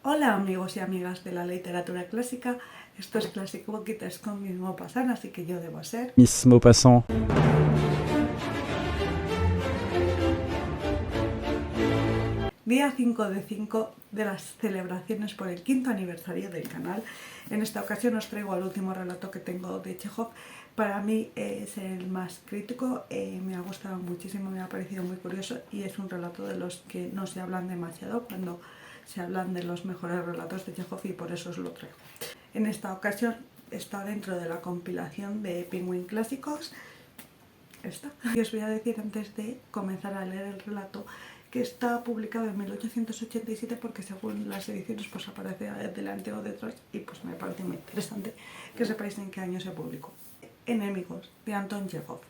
Hola amigos y amigas de la literatura clásica, esto es Classic Bookiters con Miss Maupassant, así que yo debo ser Miss Maupassant. Día 5 de 5 de las celebraciones por el 5º aniversario del canal. En esta ocasión os traigo el último relato que tengo de Chekhov. Para mí es el más crítico, me ha gustado muchísimo, me ha parecido muy curioso y es un relato de los que no se hablan demasiado cuando se hablan de los mejores relatos de Chekhov y por eso os lo traigo. En esta ocasión está dentro de la compilación de Penguin Clásicos. Y os voy a decir antes de comenzar a leer el relato que está publicado en 1887 porque según las ediciones pues aparece delante o detrás y pues me parece muy interesante que sepáis en qué año se publicó. Enemigos, de Anton Chekhov.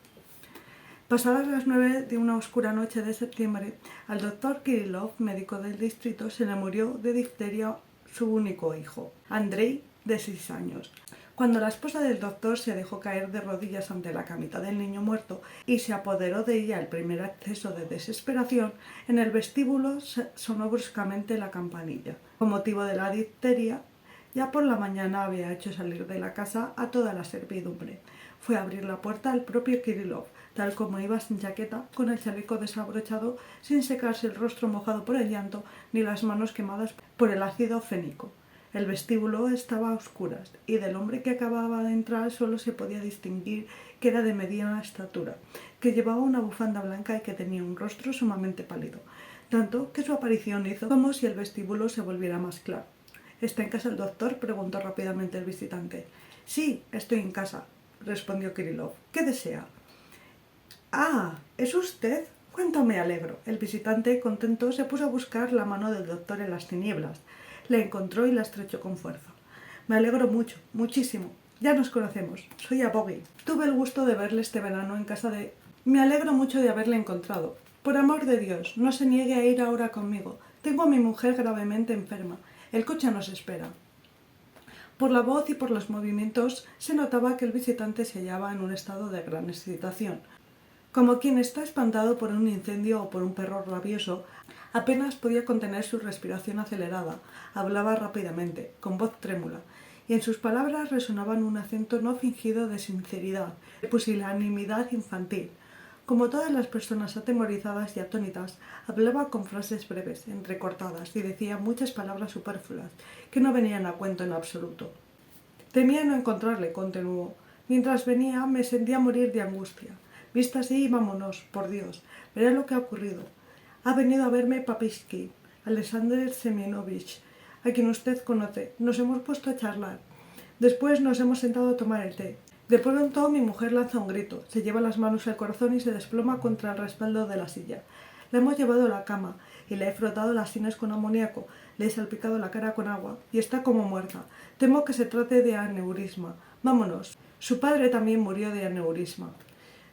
Pasadas las 9 de una oscura noche de septiembre, al doctor Kirillov, médico del distrito, se le murió de difteria su único hijo, Andrei, de 6 años. Cuando la esposa del doctor se dejó caer de rodillas ante la camita del niño muerto y se apoderó de ella el primer acceso de desesperación, en el vestíbulo sonó bruscamente la campanilla. Con motivo de la difteria, ya por la mañana había hecho salir de la casa a toda la servidumbre. Fue a abrir la puerta al propio Kirillov, tal como iba sin chaqueta, con el chaleco desabrochado, sin secarse el rostro mojado por el llanto, ni las manos quemadas por el ácido fénico. El vestíbulo estaba a oscuras, y del hombre que acababa de entrar solo se podía distinguir que era de mediana estatura, que llevaba una bufanda blanca y que tenía un rostro sumamente pálido, tanto que su aparición hizo como si el vestíbulo se volviera más claro. ¿Está en casa el doctor?, preguntó rápidamente el visitante. Sí, estoy en casa, respondió Kirillov. ¿Qué desea? Ah, ¿es usted? Cuánto me alegro. El visitante, contento, se puso a buscar la mano del doctor en las tinieblas. La encontró y la estrechó con fuerza. Me alegro mucho, muchísimo. Ya nos conocemos. Soy Abogi. Tuve el gusto de verle este verano en casa de... Me alegro mucho de haberle encontrado. Por amor de Dios, no se niegue a ir ahora conmigo. Tengo a mi mujer gravemente enferma. El coche nos espera. Por la voz y por los movimientos se notaba que el visitante se hallaba en un estado de gran excitación. Como quien está espantado por un incendio o por un perro rabioso, apenas podía contener su respiración acelerada, hablaba rápidamente, con voz trémula, y en sus palabras resonaban un acento no fingido de sinceridad, de pusilanimidad infantil. Como todas las personas atemorizadas y atónitas, hablaba con frases breves, entrecortadas, y decía muchas palabras superfluas, que no venían a cuento en absoluto. Temía no encontrarle, continuó. Mientras venía me sentía morir de angustia. Vista así, vámonos, por Dios. Verá lo que ha ocurrido. Ha venido a verme Papisky, Alexander Semyonovich, a quien usted conoce. Nos hemos puesto a charlar. Después nos hemos sentado a tomar el té. De pronto mi mujer lanza un grito, se lleva las manos al corazón y se desploma contra el respaldo de la silla. La hemos llevado a la cama y le he frotado las sienes con amoníaco, le he salpicado la cara con agua y está como muerta. Temo que se trate de aneurisma. Vámonos. Su padre también murió de aneurisma.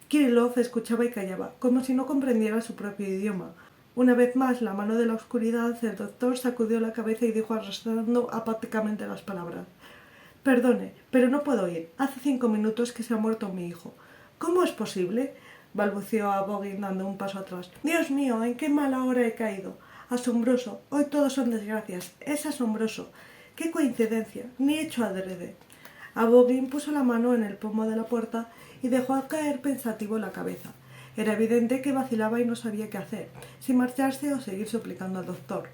Kirillov escuchaba y callaba, como si no comprendiera su propio idioma. Una vez más, la mano de la oscuridad, el doctor sacudió la cabeza y dijo arrastrando apáticamente las palabras. Perdone, pero no puedo ir. Hace 5 minutos que se ha muerto mi hijo. ¿Cómo es posible?, balbuceó Abogin dando un paso atrás. Dios mío, ¿en qué mala hora he caído? Asombroso. Hoy todos son desgracias. Es asombroso. ¡Qué coincidencia! Ni hecho adrede. Abogin puso la mano en el pomo de la puerta y dejó caer pensativo la cabeza. Era evidente que vacilaba y no sabía qué hacer, si marcharse o seguir suplicando al doctor.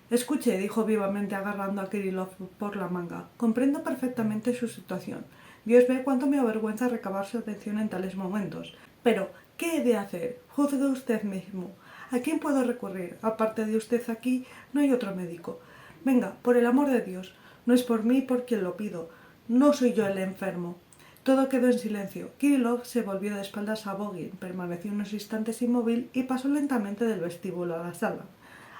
Escuche, dijo vivamente agarrando a Kirillov por la manga. Comprendo perfectamente su situación. Dios ve cuánto me avergüenza recabar su atención en tales momentos. Pero, ¿qué he de hacer? Juzgue usted mismo. ¿A quién puedo recurrir? Aparte de usted aquí, no hay otro médico. Venga, por el amor de Dios. No es por mí por quien lo pido. No soy yo el enfermo. Todo quedó en silencio. Kirillov se volvió de espaldas a Abogin, permaneció unos instantes inmóvil y pasó lentamente del vestíbulo a la sala.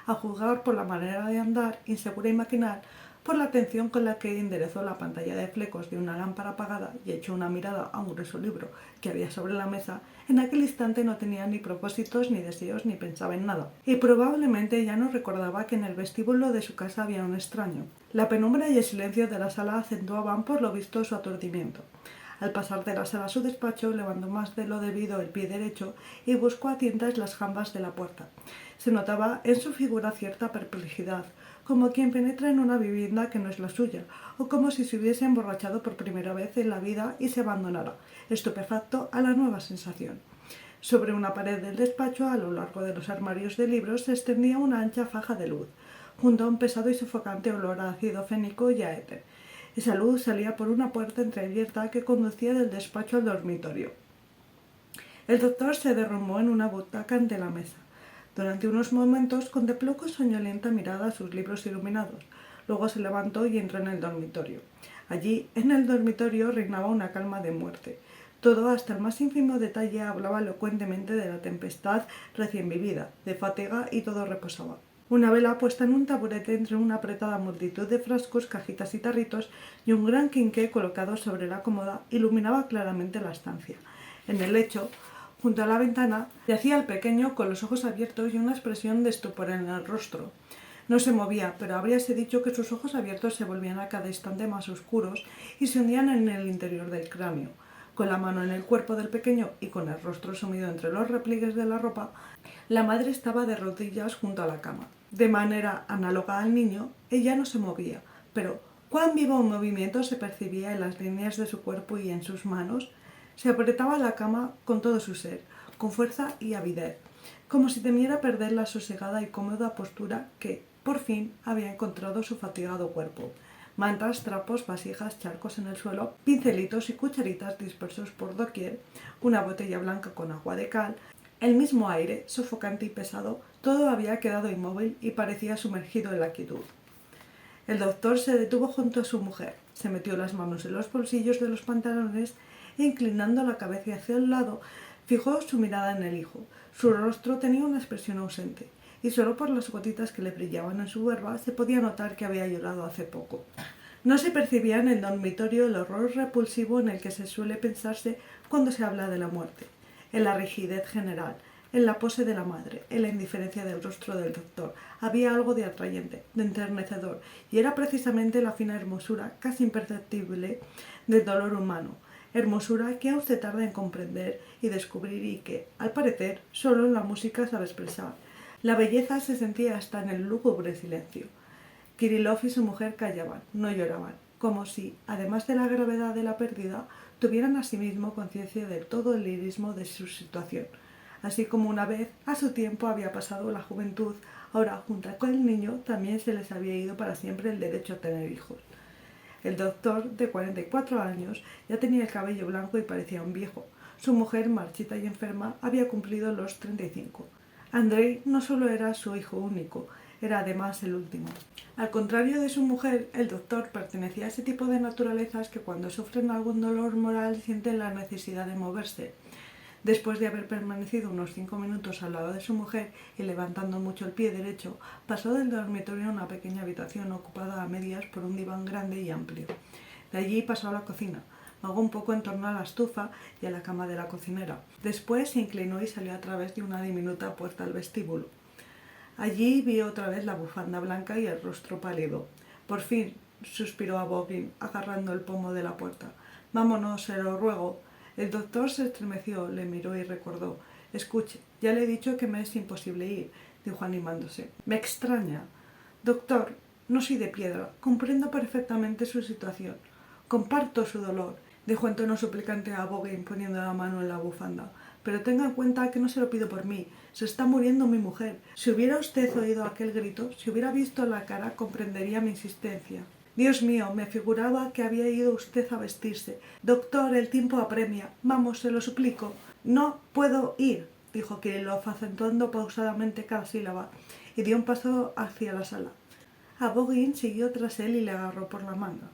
A juzgar por la manera de andar, insegura y maquinal, por la atención con la que enderezó la pantalla de flecos de una lámpara apagada y echó una mirada a un grueso libro que había sobre la mesa, en aquel instante no tenía ni propósitos, ni deseos, ni pensaba en nada. Y probablemente ya no recordaba que en el vestíbulo de su casa había un extraño. La penumbra y el silencio de la sala acentuaban por lo visto su aturdimiento. Al pasar de la sala a su despacho, levantó más de lo debido el pie derecho y buscó a tientas las jambas de la puerta. Se notaba en su figura cierta perplejidad, como quien penetra en una vivienda que no es la suya, o como si se hubiese emborrachado por primera vez en la vida y se abandonara, estupefacto a la nueva sensación. Sobre una pared del despacho, a lo largo de los armarios de libros, se extendía una ancha faja de luz, junto a un pesado y sofocante olor a ácido fénico y a éter. Esa luz salía por una puerta entreabierta que conducía del despacho al dormitorio. El doctor se derrumbó en una butaca ante la mesa. Durante unos momentos contempló con soñolienta mirada sus libros iluminados. Luego se levantó y entró en el dormitorio. Allí, en el dormitorio, reinaba una calma de muerte. Todo, hasta el más ínfimo detalle, hablaba elocuentemente de la tempestad recién vivida, de fatiga, y todo reposaba. Una vela puesta en un taburete entre una apretada multitud de frascos, cajitas y tarritos, y un gran quinqué colocado sobre la cómoda iluminaba claramente la estancia. En el lecho, junto a la ventana, yacía el pequeño con los ojos abiertos y una expresión de estupor en el rostro. No se movía, pero habríase dicho que sus ojos abiertos se volvían a cada instante más oscuros y se hundían en el interior del cráneo. Con la mano en el cuerpo del pequeño y con el rostro sumido entre los repliegues de la ropa, la madre estaba de rodillas junto a la cama. De manera análoga al niño, ella no se movía, pero cuán vivo movimiento se percibía en las líneas de su cuerpo y en sus manos. Se apretaba la cama con todo su ser, con fuerza y avidez, como si temiera perder la sosegada y cómoda postura que, por fin, había encontrado su fatigado cuerpo. Mantas, trapos, vasijas, charcos en el suelo, pincelitos y cucharitas dispersos por doquier, una botella blanca con agua de cal, el mismo aire, sofocante y pesado, todo había quedado inmóvil y parecía sumergido en la quietud. El doctor se detuvo junto a su mujer, se metió las manos en los bolsillos de los pantalones e, inclinando la cabeza hacia el lado, fijó su mirada en el hijo. Su rostro tenía una expresión ausente, y solo por las gotitas que le brillaban en su barba se podía notar que había llorado hace poco. No se percibía en el dormitorio el horror repulsivo en el que se suele pensarse cuando se habla de la muerte, en la rigidez general, en la pose de la madre, en la indiferencia del rostro del doctor. Había algo de atrayente, de enternecedor, y era precisamente la fina hermosura, casi imperceptible, del dolor humano, hermosura que aún se tarda en comprender y descubrir y que, al parecer, solo la música sabe expresar. La belleza se sentía hasta en el lúgubre silencio. Kirillov y su mujer callaban, no lloraban, como si, además de la gravedad de la pérdida, tuvieran asimismo conciencia de todo el lirismo de su situación. Así como una vez, a su tiempo, había pasado la juventud, ahora, junto con el niño, también se les había ido para siempre el derecho a tener hijos. El doctor, de 44 años, ya tenía el cabello blanco y parecía un viejo. Su mujer, marchita y enferma, había cumplido los 35. Andrei no solo era su hijo único, era además el último. Al contrario de su mujer, el doctor pertenecía a ese tipo de naturalezas que cuando sufren algún dolor moral sienten la necesidad de moverse. Después de haber permanecido unos 5 minutos al lado de su mujer y levantando mucho el pie derecho, pasó del dormitorio a una pequeña habitación ocupada a medias por un diván grande y amplio. De allí pasó a la cocina, vagó un poco en torno a la estufa y a la cama de la cocinera. Después se inclinó y salió a través de una diminuta puerta al vestíbulo. Allí vio otra vez la bufanda blanca y el rostro pálido. Por fin, suspiró Abogin, agarrando el pomo de la puerta. «Vámonos, se lo ruego». El doctor se estremeció, le miró y recordó. «Escuche, ya le he dicho que me es imposible ir», dijo animándose. «Me extraña. Doctor, no soy de piedra. Comprendo perfectamente su situación. Comparto su dolor», dijo en tono suplicante a Abogin, poniendo la mano en la bufanda. «Pero tenga en cuenta que no se lo pido por mí. Se está muriendo mi mujer. Si hubiera usted oído aquel grito, si hubiera visto la cara, comprendería mi insistencia». «Dios mío, me figuraba que había ido usted a vestirse. Doctor, el tiempo apremia. Vamos, se lo suplico». «No puedo ir», dijo Kirillov, acentuando pausadamente cada sílaba, y dio un paso hacia la sala. Abogin siguió tras él y le agarró por la manga.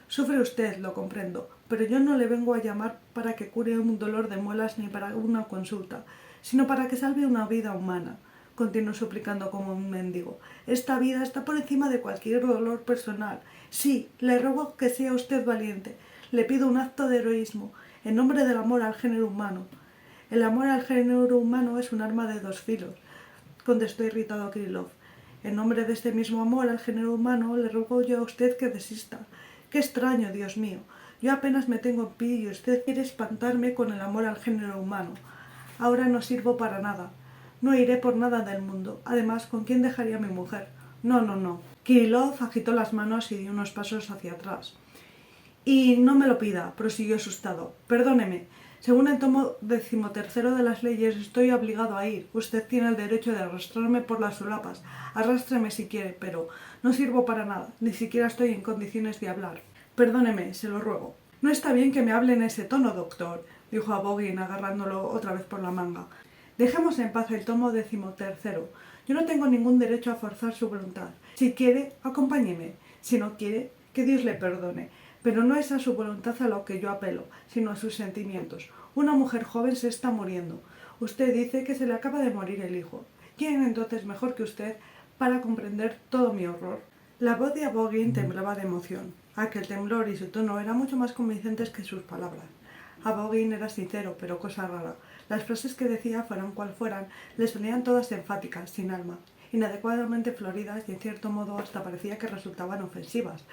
«Sufre usted, lo comprendo, pero yo no le vengo a llamar para que cure un dolor de muelas ni para una consulta, sino para que salve una vida humana», continuó suplicando como un mendigo. «Esta vida está por encima de cualquier dolor personal. Sí, le ruego que sea usted valiente. Le pido un acto de heroísmo, en nombre del amor al género humano». «El amor al género humano es un arma de 2 filos», contestó irritado Kirillov. «En nombre de este mismo amor al género humano, le ruego yo a usted que desista. Qué extraño, Dios mío. Yo apenas me tengo en pie y usted quiere espantarme con el amor al género humano. Ahora no sirvo para nada. No iré por nada del mundo. Además, ¿con quién dejaría a mi mujer? No, no, no». Kirillov agitó las manos y dio unos pasos hacia atrás. Y no me lo pida, prosiguió asustado. Perdóneme, según el tomo 13 de las leyes estoy obligado a ir. Usted tiene el derecho de arrastrarme por las solapas. Arrástreme si quiere, pero no sirvo para nada. Ni siquiera estoy en condiciones de hablar. Perdóneme, se lo ruego. No está bien que me hable en ese tono, doctor, dijo Abogin agarrándolo otra vez por la manga. Dejemos en paz el tomo 13. Yo no tengo ningún derecho a forzar su voluntad. Si quiere, acompáñeme. Si no quiere, que Dios le perdone. Pero no es a su voluntad a lo que yo apelo, sino a sus sentimientos. Una mujer joven se está muriendo. Usted dice que se le acaba de morir el hijo. ¿Quién entonces mejor que usted para comprender todo mi horror? La voz de Abogin temblaba de emoción. Aquel temblor y su tono eran mucho más convincentes que sus palabras. Abogin era sincero, pero cosa rara. Las frases que decía, fueran cual fueran, le sonían todas enfáticas, sin alma, inadecuadamente floridas y en cierto modo hasta parecía que resultaban ofensivas,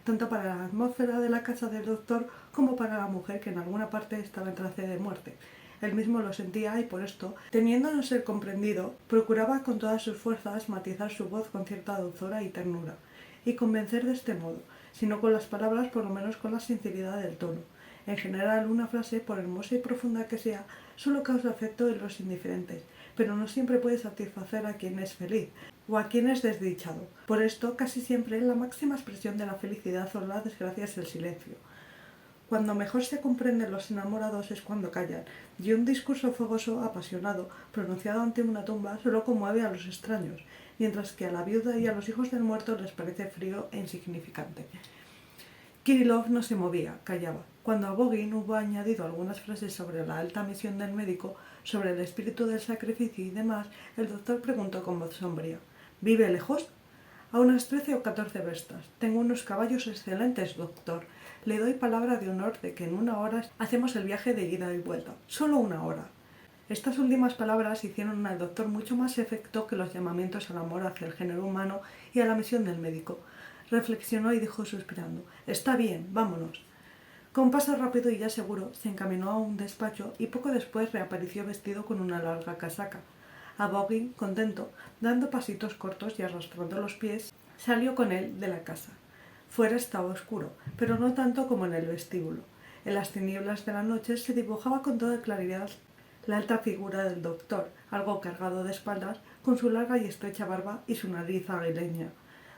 tanto para la atmósfera de la casa del doctor como para la mujer que en alguna parte estaba en trance de muerte. Él mismo lo sentía y por esto, temiendo no ser comprendido, procuraba con todas sus fuerzas matizar su voz con cierta dulzura y ternura, y convencer de este modo, si no con las palabras, por lo menos con la sinceridad del tono. En general, una frase, por hermosa y profunda que sea, solo causa afecto en los indiferentes, pero no siempre puede satisfacer a quien es feliz o a quien es desdichado. Por esto, casi siempre la máxima expresión de la felicidad o la desgracia es el silencio. Cuando mejor se comprenden los enamorados es cuando callan, y un discurso fogoso, apasionado, pronunciado ante una tumba, solo conmueve a los extraños, mientras que a la viuda y a los hijos del muerto les parece frío e insignificante. Kirillov no se movía, callaba. Cuando Abogin hubo añadido algunas frases sobre la alta misión del médico, sobre el espíritu del sacrificio y demás, el doctor preguntó con voz sombría: ¿Vive lejos? A unas 13 o 14 verstas. Tengo unos caballos excelentes, doctor. Le doy palabra de honor de que en 1 hora hacemos el viaje de ida y vuelta. Solo 1 hora. Estas últimas palabras hicieron al doctor mucho más efecto que los llamamientos al amor hacia el género humano y a la misión del médico. Reflexionó y dijo suspirando: Está bien, vámonos. Con paso rápido y ya seguro, se encaminó a un despacho y poco después reapareció vestido con una larga casaca. Abogin, contento, dando pasitos cortos y arrastrando los pies, salió con él de la casa. Fuera estaba oscuro, pero no tanto como en el vestíbulo. En las tinieblas de la noche se dibujaba con toda claridad la alta figura del doctor, algo cargado de espaldas, con su larga y estrecha barba y su nariz aguileña.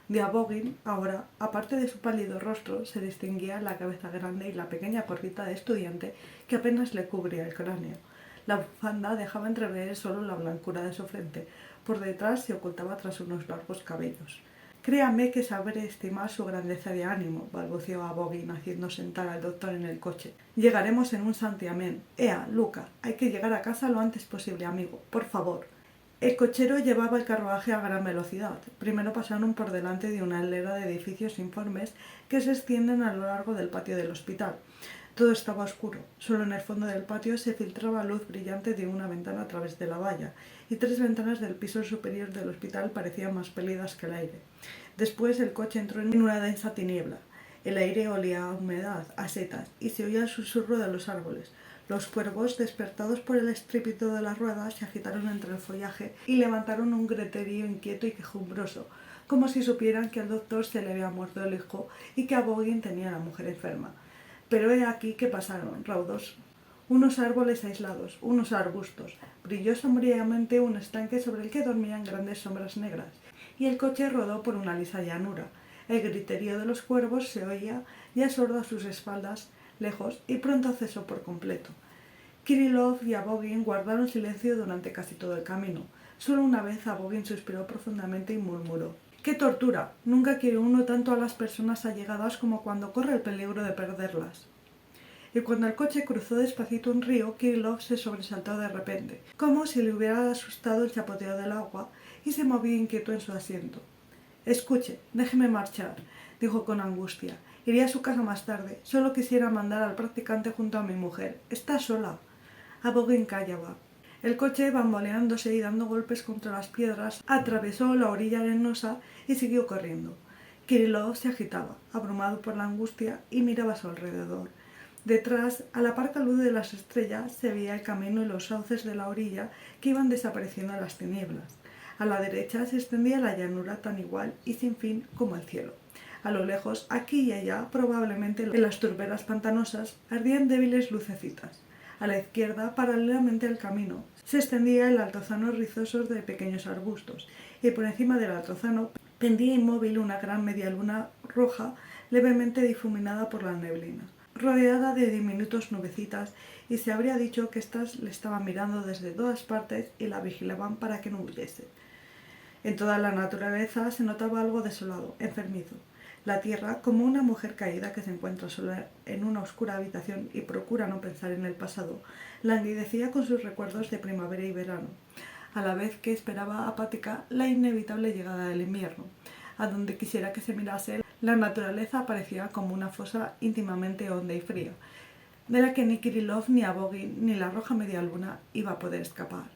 De Abogin, ahora, aparte de su pálido rostro, se distinguía la cabeza grande y la pequeña corbita de estudiante que apenas le cubría el cráneo. La bufanda dejaba entrever solo la blancura de su frente. Por detrás se ocultaba tras unos largos cabellos. Créame que sabré estimar su grandeza de ánimo, balbuceó Abogin, haciendo sentar al doctor en el coche. Llegaremos en un santiamén. Ea, Luca, hay que llegar a casa lo antes posible, amigo. Por favor. El cochero llevaba el carruaje a gran velocidad. Primero pasaron por delante de una hilera de edificios informes que se extienden a lo largo del patio del hospital. Todo estaba oscuro. Solo en el fondo del patio se filtraba luz brillante de una ventana a través de la valla, y 3 ventanas del piso superior del hospital parecían más pálidas que el aire. Después el coche entró en una densa tiniebla. El aire olía a humedad, a setas, y se oía el susurro de los árboles. Los cuervos, despertados por el estrépito de las ruedas, se agitaron entre el follaje y levantaron un greterío inquieto y quejumbroso, como si supieran que al doctor se le había muerto el hijo y que Abogin tenía a la mujer enferma. Pero he aquí que pasaron, raudos, unos árboles aislados, unos arbustos. Brilló sombríamente un estanque sobre el que dormían grandes sombras negras, y el coche rodó por una lisa llanura. El griterío de los cuervos se oía, ya sordo a sus espaldas, lejos, y pronto cesó por completo. Kirillov y Abogin guardaron silencio durante casi todo el camino. Solo una vez Abogin suspiró profundamente y murmuró: ¡Qué tortura! Nunca quiere uno tanto a las personas allegadas como cuando corre el peligro de perderlas. Y cuando el coche cruzó despacito un río, Kirillov se sobresaltó de repente, como si le hubiera asustado el chapoteo del agua, y se movió inquieto en su asiento. Escuche, déjeme marchar, dijo con angustia. Iré a su casa más tarde. Solo quisiera mandar al practicante junto a mi mujer. Está sola. Abogin callaba. El coche, bamboleándose y dando golpes contra las piedras, atravesó la orilla arenosa y siguió corriendo. Kirillov se agitaba, abrumado por la angustia, y miraba a su alrededor. Detrás, a la parca luz de las estrellas, se veía el camino y los sauces de la orilla que iban desapareciendo en las tinieblas. A la derecha se extendía la llanura tan igual y sin fin como el cielo. A lo lejos, aquí y allá, probablemente en las turberas pantanosas, ardían débiles lucecitas. A la izquierda, paralelamente al camino, se extendía el altozano rizoso de pequeños arbustos, y por encima del altozano pendía inmóvil una gran media luna roja levemente difuminada por la neblina, rodeada de diminutos nubecitas, y se habría dicho que éstas le estaban mirando desde todas partes y la vigilaban para que no huyese. En toda la naturaleza se notaba algo desolado, enfermizo. La tierra, como una mujer caída que se encuentra sola en una oscura habitación y procura no pensar en el pasado, languidecía con sus recuerdos de primavera y verano, a la vez que esperaba apática la inevitable llegada del invierno. A donde quisiera que se mirase, la naturaleza parecía como una fosa íntimamente honda y fría, de la que ni Kirillov, ni Abogin, ni la roja media luna iba a poder escapar.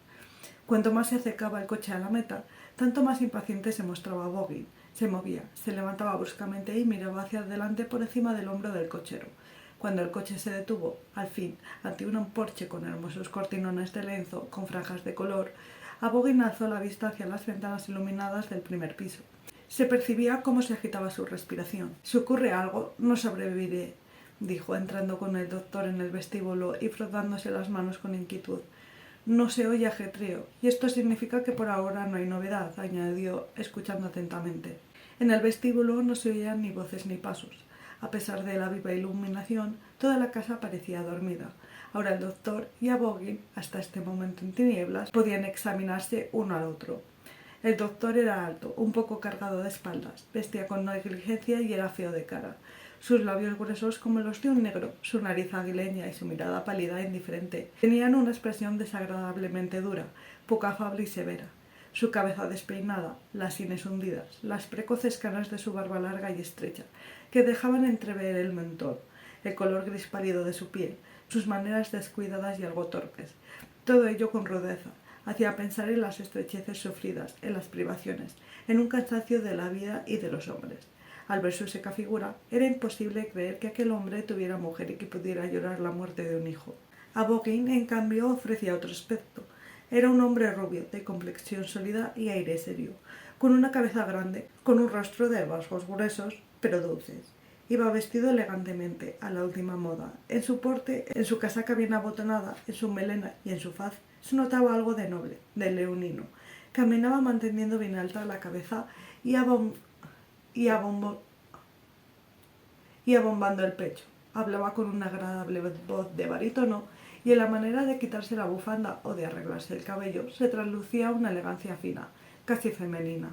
Cuanto más se acercaba el coche a la meta, tanto más impaciente se mostraba Abogin. Se movía, se levantaba bruscamente y miraba hacia adelante por encima del hombro del cochero. Cuando el coche se detuvo, al fin, ante un porche con hermosos cortinones de lienzo con franjas de color, Abogin alzó la vista hacia las ventanas iluminadas del primer piso. Se percibía cómo se agitaba su respiración. «Si ocurre algo, no sobreviviré», dijo, entrando con el doctor en el vestíbulo y frotándose las manos con inquietud. «No se oye ajetreo, y esto significa que por ahora no hay novedad», añadió, escuchando atentamente. En el vestíbulo no se oían ni voces ni pasos. A pesar de la viva iluminación, toda la casa parecía dormida. Ahora el doctor y Abogin, hasta este momento en tinieblas, podían examinarse uno al otro. El doctor era alto, un poco cargado de espaldas, vestía con negligencia y era feo de cara. Sus labios gruesos como los de un negro, su nariz aguileña y su mirada pálida e indiferente tenían una expresión desagradablemente dura, poco afable y severa. Su cabeza despeinada, las sienes hundidas, las precoces canas de su barba larga y estrecha, que dejaban entrever el mentón, el color gris pálido de su piel, sus maneras descuidadas y algo torpes. Todo ello con rudeza hacía pensar en las estrecheces sufridas, en las privaciones, en un cansancio de la vida y de los hombres. Al ver su seca figura, era imposible creer que aquel hombre tuviera mujer y que pudiera llorar la muerte de un hijo. Abogin, en cambio, ofrecía otro aspecto. Era un hombre rubio, de complexión sólida y aire serio, con una cabeza grande, con un rostro de rasgos gruesos, pero dulces. Iba vestido elegantemente, a la última moda. En su porte, en su casaca bien abotonada, en su melena y en su faz, se notaba algo de noble, de leonino. Caminaba manteniendo bien alta la cabeza y abombando el pecho. Hablaba con una agradable voz de barítono y en la manera de quitarse la bufanda o de arreglarse el cabello se traslucía una elegancia fina, casi femenina.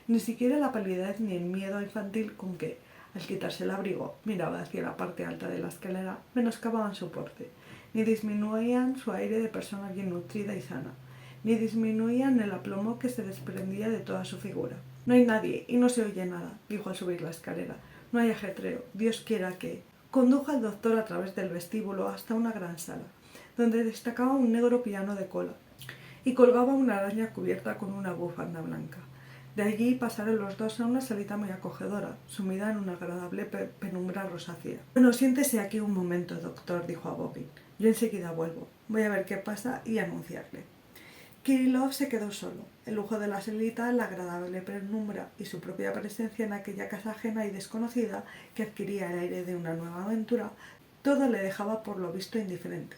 Ni siquiera la palidez ni el miedo infantil con que, al quitarse el abrigo, miraba hacia la parte alta de la escalera, menoscababan su porte, ni disminuían su aire de persona bien nutrida y sana, ni disminuían el aplomo que se desprendía de toda su figura. «No hay nadie y no se oye nada», dijo al subir la escalera. «No hay ajetreo. Dios quiera que...» Condujo al doctor a través del vestíbulo hasta una gran sala, donde destacaba un negro piano de cola, y colgaba una araña cubierta con una bufanda blanca. De allí pasaron los dos a una salita muy acogedora, sumida en una agradable penumbra rosácea. «Bueno, siéntese aquí un momento, doctor», dijo Abogin. «Yo enseguida vuelvo. Voy a ver qué pasa y anunciarle». Kirillov se quedó solo. El lujo de la salita, la agradable penumbra y su propia presencia en aquella casa ajena y desconocida que adquiría el aire de una nueva aventura, todo le dejaba por lo visto indiferente.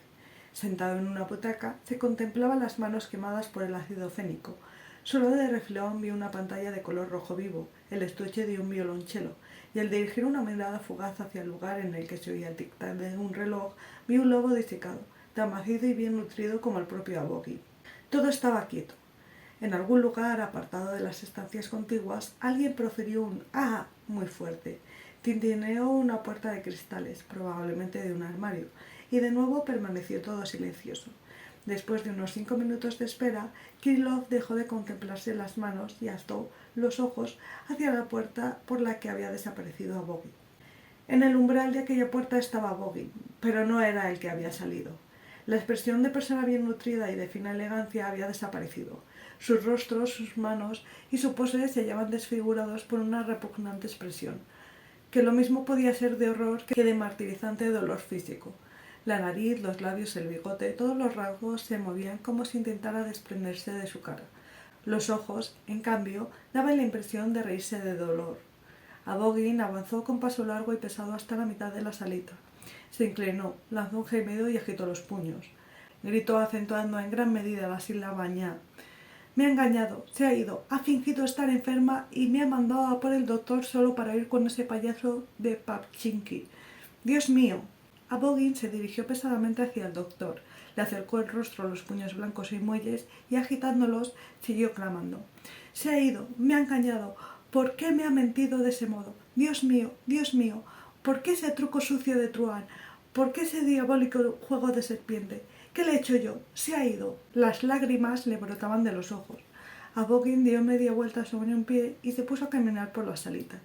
Sentado en una butaca, se contemplaba las manos quemadas por el ácido fénico. Solo de refilón vio una pantalla de color rojo vivo, el estuche de un violonchelo, y al dirigir una mirada fugaz hacia el lugar en el que se oía el tic-tac de un reloj, vio un lobo disecado, tan macizo y bien nutrido como el propio Abogin. Todo estaba quieto. En algún lugar, apartado de las estancias contiguas, alguien profirió un «ah» muy fuerte. Tintineó una puerta de cristales, probablemente de un armario, y de nuevo permaneció todo silencioso. Después de unos 5 minutos de espera, Kirillov dejó de contemplarse las manos y alzó los ojos hacia la puerta por la que había desaparecido Abogin. En el umbral de aquella puerta estaba Abogin, pero no era el que había salido. La expresión de persona bien nutrida y de fina elegancia había desaparecido. Sus rostros, sus manos y su pose se hallaban desfigurados por una repugnante expresión, que lo mismo podía ser de horror que de martirizante dolor físico. La nariz, los labios, el bigote, todos los rasgos se movían como si intentara desprenderse de su cara. Los ojos, en cambio, daban la impresión de reírse de dolor. Abogin avanzó con paso largo y pesado hasta la mitad de la salita. Se inclinó, lanzó un gemido y agitó los puños. Gritó acentuando en gran medida la sílaba ña. Me ha engañado, se ha ido, ha fingido estar enferma y me ha mandado a por el doctor solo para ir con ese payaso de Papchinki. ¡Dios mío! Abogin se dirigió pesadamente hacia el doctor, le acercó el rostro a los puños blancos y muelles y agitándolos siguió clamando. Se ha ido, me ha engañado. ¿Por qué me ha mentido de ese modo? Dios mío, ¿por qué ese truco sucio de Truán? ¿Por qué ese diabólico juego de serpiente? ¿Qué le he hecho yo? Se ha ido. Las lágrimas le brotaban de los ojos. Abogin dio media vuelta sobre un pie y se puso a caminar por la salita.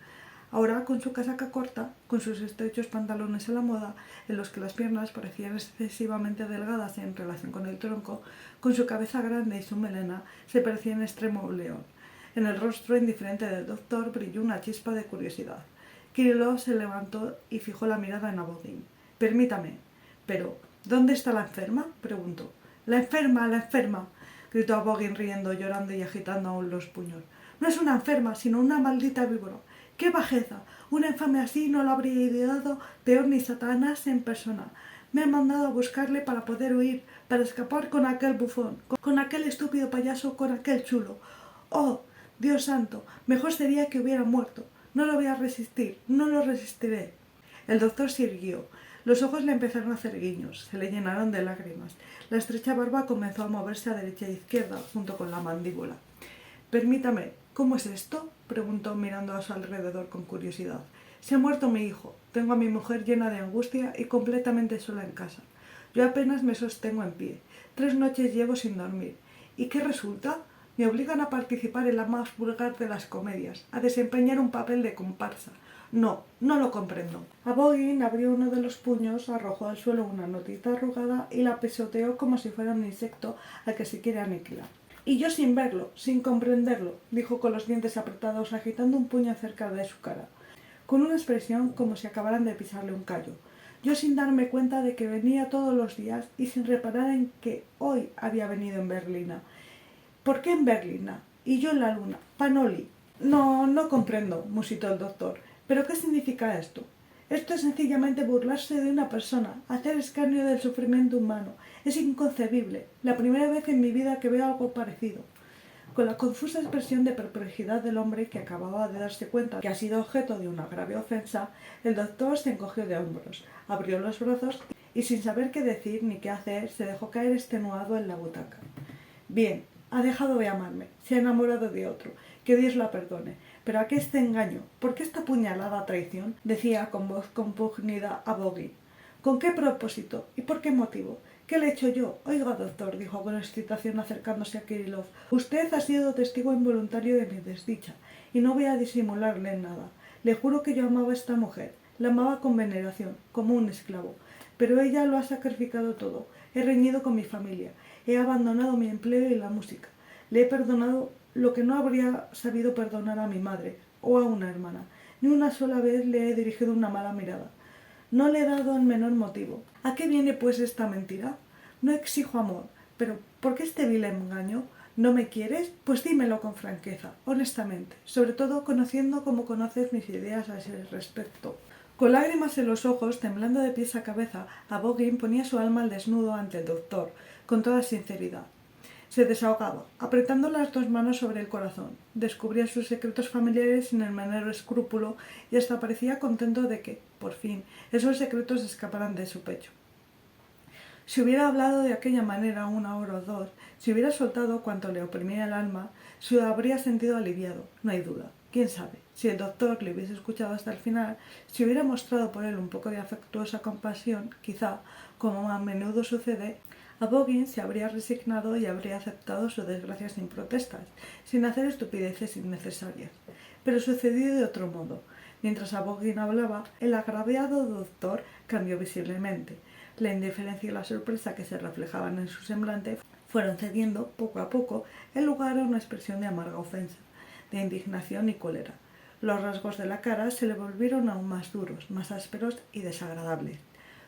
Ahora, con su casaca corta, con sus estrechos pantalones a la moda, en los que las piernas parecían excesivamente delgadas en relación con el tronco, con su cabeza grande y su melena, se parecía en extremo un león. En el rostro indiferente del doctor brilló una chispa de curiosidad. Kirillov se levantó y fijó la mirada en Abogin. «Permítame, pero ¿dónde está la enferma?», preguntó. «La enferma», gritó Abogin riendo, llorando y agitando aún los puños. «No es una enferma, sino una maldita víbora. ¡Qué bajeza! Una infame así no lo habría ideado peor ni Satanás en persona. Me ha mandado a buscarle para poder huir, para escapar con aquel bufón, con aquel estúpido payaso, con aquel chulo. ¡Oh, Dios santo! Mejor sería que hubiera muerto. No lo voy a resistir, no lo resistiré». El doctor se irguió. Los ojos le empezaron a hacer guiños, se le llenaron de lágrimas. La estrecha barba comenzó a moverse a derecha e izquierda, junto con la mandíbula. «Permítame, ¿cómo es esto?», preguntó mirando a su alrededor con curiosidad. «Se ha muerto mi hijo. Tengo a mi mujer llena de angustia y completamente sola en casa. Yo apenas me sostengo en pie. 3 noches llevo sin dormir. ¿Y qué resulta? Me obligan a participar en la más vulgar de las comedias, a desempeñar un papel de comparsa. No lo comprendo». Abogin abrió uno de los puños, arrojó al suelo una notita arrugada y la pisoteó como si fuera un insecto al que se quiere aniquilar. «Y yo sin verlo, sin comprenderlo», dijo con los dientes apretados, agitando un puño cerca de su cara, con una expresión como si acabaran de pisarle un callo. «Yo sin darme cuenta de que venía todos los días y sin reparar en que hoy había venido en Berlina. ¿Por qué en Berlina? Y yo en la luna. Panoli». No comprendo», musitó el doctor. «¿Pero qué significa esto? Esto es sencillamente burlarse de una persona, hacer escarnio del sufrimiento humano. Es inconcebible. La primera vez en mi vida que veo algo parecido». Con la confusa expresión de perplejidad del hombre que acababa de darse cuenta que ha sido objeto de una grave ofensa, el doctor se encogió de hombros, abrió los brazos y sin saber qué decir ni qué hacer, se dejó caer extenuado en la butaca. «Bien, ha dejado de amarme, se ha enamorado de otro, que Dios la perdone. Pero ¿a qué este engaño? ¿Por qué esta puñalada traición?», decía con voz compunida Abogin. «¿Con qué propósito? ¿Y por qué motivo? ¿Qué le he hecho yo? Oiga, doctor», dijo con excitación acercándose a Kirillov, «usted ha sido testigo involuntario de mi desdicha, y no voy a disimularle nada. Le juro que yo amaba a esta mujer, la amaba con veneración, como un esclavo. Pero ella lo ha sacrificado todo. He reñido con mi familia, he abandonado mi empleo y la música. Le he perdonado lo que no habría sabido perdonar a mi madre o a una hermana. Ni una sola vez le he dirigido una mala mirada. No le he dado el menor motivo. ¿A qué viene pues esta mentira? No exijo amor, pero ¿por qué este vil engaño? ¿No me quieres? Pues dímelo con franqueza, honestamente, sobre todo conociendo como conoces mis ideas a ese respecto». Con lágrimas en los ojos, temblando de pies a cabeza, Abogin ponía su alma al desnudo ante el doctor, con toda sinceridad. Se desahogaba, apretando las 2 manos sobre el corazón. Descubría sus secretos familiares sin el menor escrúpulo y hasta parecía contento de que, por fin, esos secretos escaparan de su pecho. Si hubiera hablado de aquella manera 1 hora o 2, si hubiera soltado cuanto le oprimía el alma, se habría sentido aliviado, no hay duda. Quién sabe, si el doctor le hubiese escuchado hasta el final, si hubiera mostrado por él un poco de afectuosa compasión, quizá, como a menudo sucede, Abogin se habría resignado y habría aceptado su desgracia sin protestas, sin hacer estupideces innecesarias. Pero sucedió de otro modo. Mientras Abogin hablaba, el agraviado doctor cambió visiblemente. La indiferencia y la sorpresa que se reflejaban en su semblante fueron cediendo, poco a poco, el lugar a una expresión de amarga ofensa, de indignación y cólera. Los rasgos de la cara se le volvieron aún más duros, más ásperos y desagradables.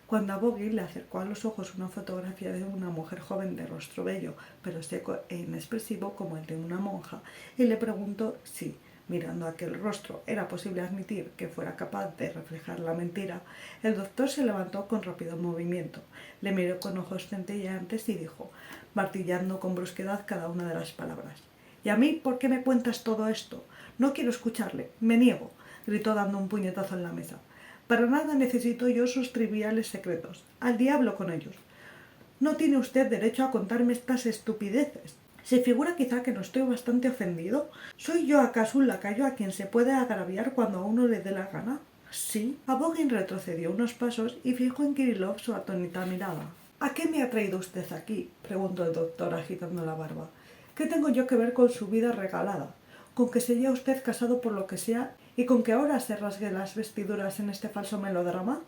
Cuando a Boggy le acercó a los ojos una fotografía de una mujer joven de rostro bello, pero seco e inexpresivo como el de una monja, y le preguntó si, mirando aquel rostro, era posible admitir que fuera capaz de reflejar la mentira, el doctor se levantó con rápido movimiento, le miró con ojos centelleantes y dijo, martillando con brusquedad cada una de las palabras: «¿Y a mí por qué me cuentas todo esto? No quiero escucharle, me niego», gritó dando un puñetazo en la mesa. «Para nada necesito yo sus triviales secretos. Al diablo con ellos. No tiene usted derecho a contarme estas estupideces. ¿Se figura quizá que no estoy bastante ofendido? ¿Soy yo acaso un lacayo a quien se puede agraviar cuando a uno le dé la gana?» Sí. Abogin retrocedió unos pasos y fijó en Kirillov su atónita mirada. «¿A qué me ha traído usted aquí?», preguntó el doctor agitando la barba. «¿Qué tengo yo que ver con su vida regalada? ¿Con que se haya usted casado por lo que sea y con que ahora se rasgue las vestiduras en este falso melodrama?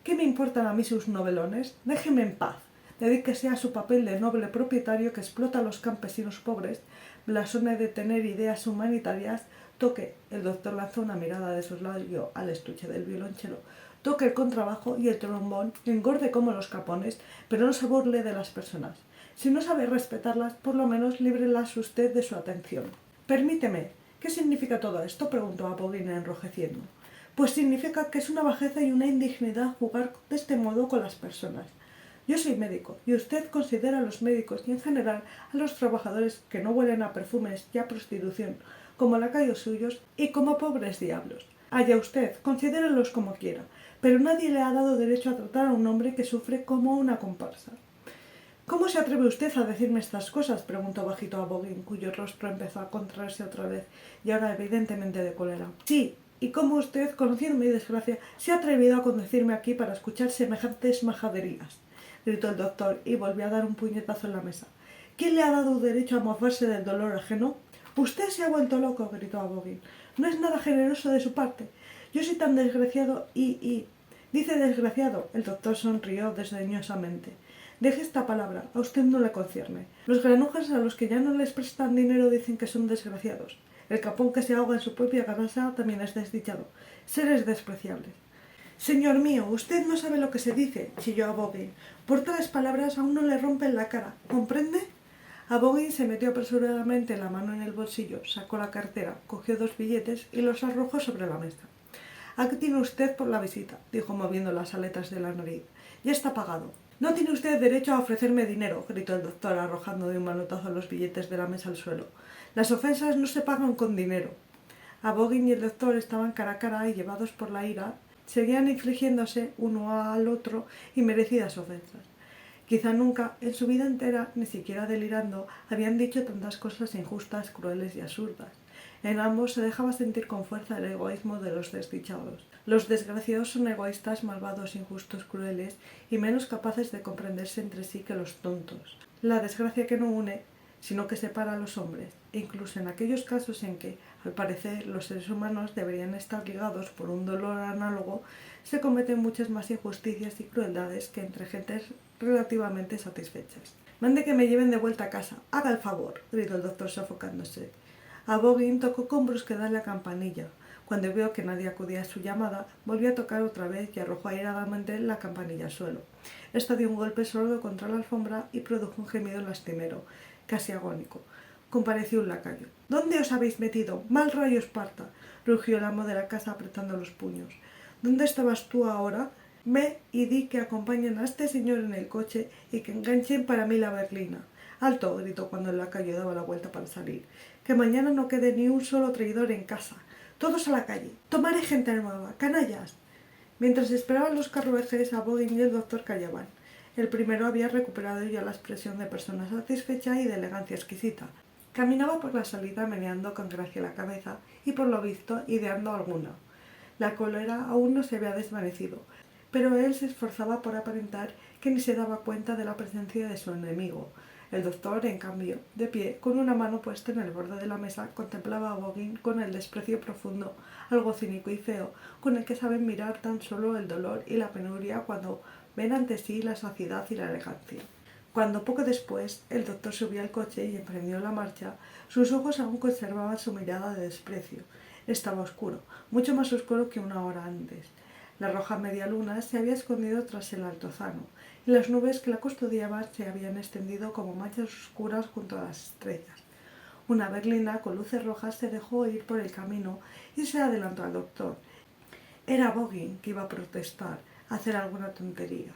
¿Qué me importan a mí sus novelones? Déjeme en paz. Dedíquese a su papel de noble propietario que explota a los campesinos pobres, blasone de tener ideas humanitarias, toque», el doctor lanzó una mirada de soslayo al estuche del violonchelo, «toque el contrabajo y el trombón, engorde como los capones, pero no se burle de las personas. Si no sabe respetarlas, por lo menos líbrelas usted de su atención». «Permíteme, ¿qué significa todo esto?», preguntó Abogin enrojeciendo. «Pues significa que es una bajeza y una indignidad jugar de este modo con las personas. Yo soy médico, y usted considera a los médicos y en general a los trabajadores que no huelen a perfumes y a prostitución como lacayos suyos y como pobres diablos. Allá usted, considérelos como quiera, pero nadie le ha dado derecho a tratar a un hombre que sufre como una comparsa». «¿Cómo se atreve usted a decirme estas cosas?», preguntó bajito a Abogin, cuyo rostro empezó a contraerse otra vez, y ahora evidentemente de cólera. «Sí, y cómo usted, conociendo mi desgracia, se ha atrevido a conducirme aquí para escuchar semejantes majaderías», gritó el doctor, y volvió a dar un puñetazo en la mesa. «¿Quién le ha dado derecho a mofarse del dolor ajeno?». «Usted se ha vuelto loco», gritó Abogin. «No es nada generoso de su parte. Yo soy tan desgraciado Dice desgraciado», el doctor sonrió desdeñosamente. «Deje esta palabra, a usted no le concierne. Los granujas a los que ya no les prestan dinero dicen que son desgraciados. El capón que se ahoga en su propia grasa también es desdichado. Seres despreciables». «Señor mío, usted no sabe lo que se dice», chilló Abogin. «Por tales palabras a uno le rompen la cara, ¿comprende?». Abogin se metió apresuradamente la mano en el bolsillo, sacó la cartera, cogió 2 billetes y los arrojó sobre la mesa. «Aquí tiene usted por la visita», dijo moviendo las aletas de la nariz. «Ya está pagado». «No tiene usted derecho a ofrecerme dinero», gritó el doctor, arrojando de un manotazo los billetes de la mesa al suelo. «Las ofensas no se pagan con dinero». Abogin y el doctor estaban cara a cara y, llevados por la ira, seguían infligiéndose uno al otro inmerecidas ofensas. Quizá nunca, en su vida entera, ni siquiera delirando, habían dicho tantas cosas injustas, crueles y absurdas. En ambos se dejaba sentir con fuerza el egoísmo de los desdichados. Los desgraciados son egoístas, malvados, injustos, crueles y menos capaces de comprenderse entre sí que los tontos. La desgracia que no une, sino que separa a los hombres, e incluso en aquellos casos en que, al parecer, los seres humanos deberían estar ligados por un dolor análogo, se cometen muchas más injusticias y crueldades que entre gentes relativamente satisfechas. «Mande que me lleven de vuelta a casa. Haga el favor», gritó el doctor sofocándose. Abogin tocó con brusquedad la campanilla. Cuando vio que nadie acudía a su llamada, volvió a tocar otra vez y arrojó airadamente la campanilla al suelo. Esta dio un golpe sordo contra la alfombra y produjo un gemido lastimero, casi agónico. Compareció un lacayo. «¿Dónde os habéis metido? ¡Mal rayo Esparta!», rugió el amo de la casa apretando los puños. «¿Dónde estabas tú ahora? Ve y di que acompañen a este señor en el coche y que enganchen para mí la berlina». «¡Alto!», gritó cuando el lacayo daba la vuelta para salir. «Que mañana no quede ni un solo traidor en casa. Todos a la calle. Tomaré gente nueva. ¡Canallas!». Mientras esperaban los carruajes, Abogin y el doctor callaban. El primero había recuperado ya la expresión de persona satisfecha y de elegancia exquisita. Caminaba por la salida meneando con gracia la cabeza y, por lo visto, ideando alguna. La cólera aún no se había desvanecido, pero él se esforzaba por aparentar que ni se daba cuenta de la presencia de su enemigo. El doctor, en cambio, de pie, con una mano puesta en el borde de la mesa, contemplaba a Abogin con el desprecio profundo, algo cínico y feo, con el que saben mirar tan solo el dolor y la penuria cuando ven ante sí la saciedad y la elegancia. Cuando poco después el doctor subió al coche y emprendió la marcha, sus ojos aún conservaban su mirada de desprecio. Estaba oscuro, mucho más oscuro que una hora antes. La roja media luna se había escondido tras el altozano, y las nubes que la custodiaban se habían extendido como manchas oscuras junto a las estrellas. Una berlina con luces rojas se dejó ir por el camino y se adelantó al doctor. Era Boggin que iba a protestar, a hacer alguna tontería.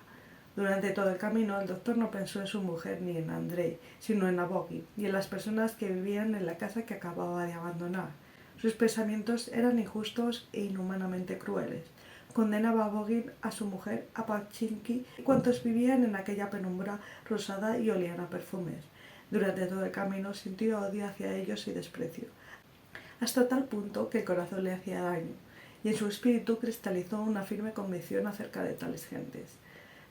Durante todo el camino el doctor no pensó en su mujer ni en Andrei, sino en Boggin y en las personas que vivían en la casa que acababa de abandonar. Sus pensamientos eran injustos e inhumanamente crueles. Condenaba a Boggin, a su mujer, a Pachinki y cuantos vivían en aquella penumbra rosada y olían a perfumes. Durante todo el camino sintió odio hacia ellos y desprecio, hasta tal punto que el corazón le hacía daño, y en su espíritu cristalizó una firme convicción acerca de tales gentes.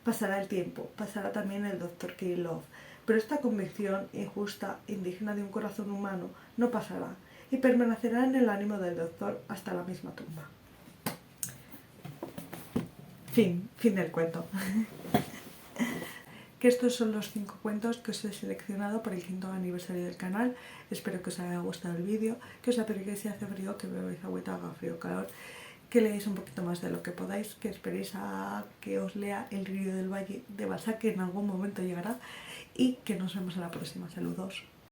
Pasará el tiempo, pasará también el doctor Kirillov, pero esta convicción injusta, indigna de un corazón humano, no pasará, y permanecerá en el ánimo del doctor hasta la misma tumba. Fin del cuento. Que estos son los 5 cuentos que os he seleccionado por el 5º aniversario del canal. Espero que os haya gustado el vídeo, que os acerquéis si hace frío, que bebáis agüita, haga frío o calor, que leáis un poquito más de lo que podáis, que esperéis a que os lea El río del valle de Balzac, que en algún momento llegará, y que nos vemos en la próxima. Saludos.